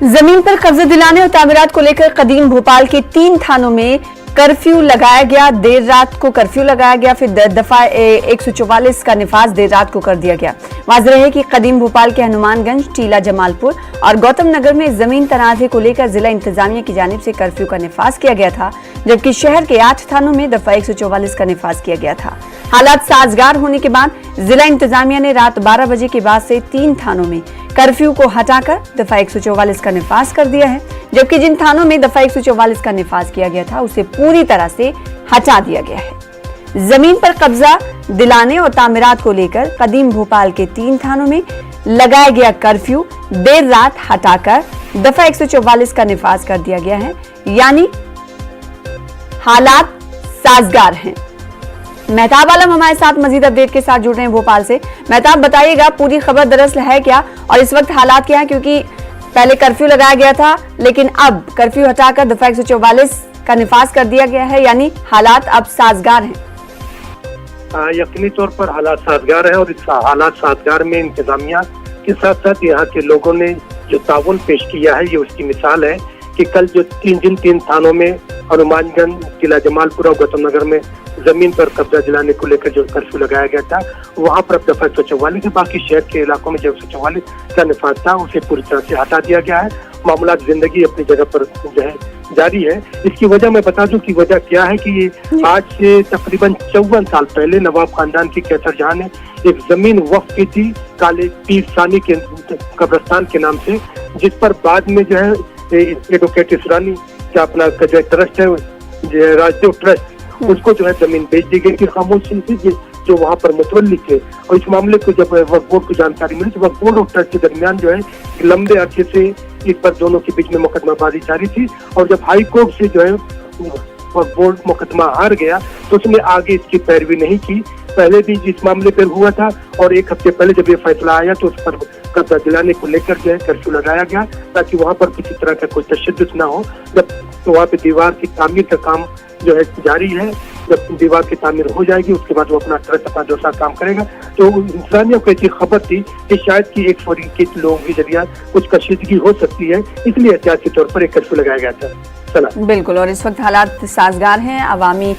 जमीन पर कब्जा दिलाने और तामीरात को लेकर कदीम भोपाल के 3 थानों में कर्फ्यू लगाया गया। देर रात को कर्फ्यू लगाया गया, फिर दफा 144 का निफाज देर रात को कर दिया गया। वाज़ेह है कि कदीम भोपाल के हनुमानगंज, टीला जमालपुर और गौतम नगर में जमीन तनाज़े को लेकर जिला इंतजामिया की जानिब से कर्फ्यू का निफाज किया गया था, जबकि शहर के 8 थानों में दफा 144 का निफाज किया गया था। हालात साजगार होने के बाद जिला इंतजामिया ने रात 12 बजे के बाद से 3 थानों में कर्फ्यू को हटाकर दफा 144 का निफाज कर दिया है, जबकि जिन थानों में दफा 144 का निफाज किया गया था उसे पूरी तरह से हटा दिया गया है। जमीन पर कब्जा दिलाने और तामीरात को लेकर कदीम भोपाल के 3 थानों में लगाया गया कर्फ्यू देर रात हटाकर दफा 144 का निफाज कर दिया गया है, यानी हालात साजगार हैं। मेहताब आलम हमारे साथ मजीद अपडेट के साथ जुड़ रहे हैं भोपाल से। मेहताब, बताइएगा पूरी खबर दरअसल है क्या और इस वक्त हालात क्या है, क्योंकि पहले कर्फ्यू लगाया गया था लेकिन अब कर्फ्यू हटाकर दफा 144 का निफाज कर दिया गया है, यानी हालात अब साजगार हैं। यकीनी तौर पर हालात साजगार है और इस हालात साजगार में इंतजामिया के साथ साथ यहाँ के लोगों ने जो ताउन पेश किया है, ये उसकी मिसाल है कि कल जो जिन 3 थानों में हनुमानगंज, किला जमालपुर और गौतम नगर में जमीन पर कब्जा दिलाने को लेकर जो कर्फ्यू लगाया गया था, वहां पर दफा 144 के बाकी शहर के इलाकों में जो 144 का निफाज था उसे पूरी तरह से हटा दिया गया है। मामला जिंदगी अपनी जगह पर जो है जारी है। इसकी वजह मैं बता दूं कि वजह क्या है कि ये आज से तकरीबन 54 साल पहले नवाब खानदान की कैसर जहां ने एक जमीन वक्फ की थी काले पीर सानी के कब्रिस्तान के नाम से, जिस पर बाद में जो है एडवोकेट इसरानी का अपना जो ट्रस्ट है, राजदेव ट्रस्ट, उसको जो है जमीन बेच दी गई थी खामोशी से, जो वहाँ पर मुतवल्ली थे। और इस मामले को जब वक्फ बोर्ड को जानकारी मिली तो वक्फ बोर्ड और ट्रस्ट के दरमियान जो है लंबे अरसे से इस पर दोनों के बीच में मुकदमाबाजी जारी थी, और जब हाई कोर्ट से जो है वक्फ बोर्ड मुकदमा हार गया तो उसने आगे इसकी पैरवी नहीं की। पहले भी इस मामले पर हुआ था और 1 हफ्ते पहले जब ये फैसला आया तो उस पर कब्जा दिलाने को लेकर जो है कर्फ्यू लगाया गया ताकि वहाँ पर किसी तरह का कोई तशद्दुद ना हो। जब तो वहाँ पे दीवार की तामीर का काम जो है जारी है, जब दीवार की तामीर हो जाएगी उसके बाद वो अपना ट्रस्ट अपना जो सा काम करेगा। तो इंसानियों को ऐसी खबर थी कि शायद कि 121 लोगों के जरिए कुछ कशीदगी हो सकती है, इसलिए एहतियाती तौर पर एक कर्फ्यू लगाया गया था। बिल्कुल, और इस वक्त हालात साजगार हैं, अवामी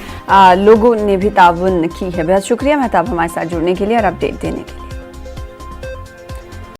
लोगों ने भी ताउन की है। बहुत शुक्रिया मेहताब हमारे साथ जुड़ने के लिए और अपडेट देने के लिए।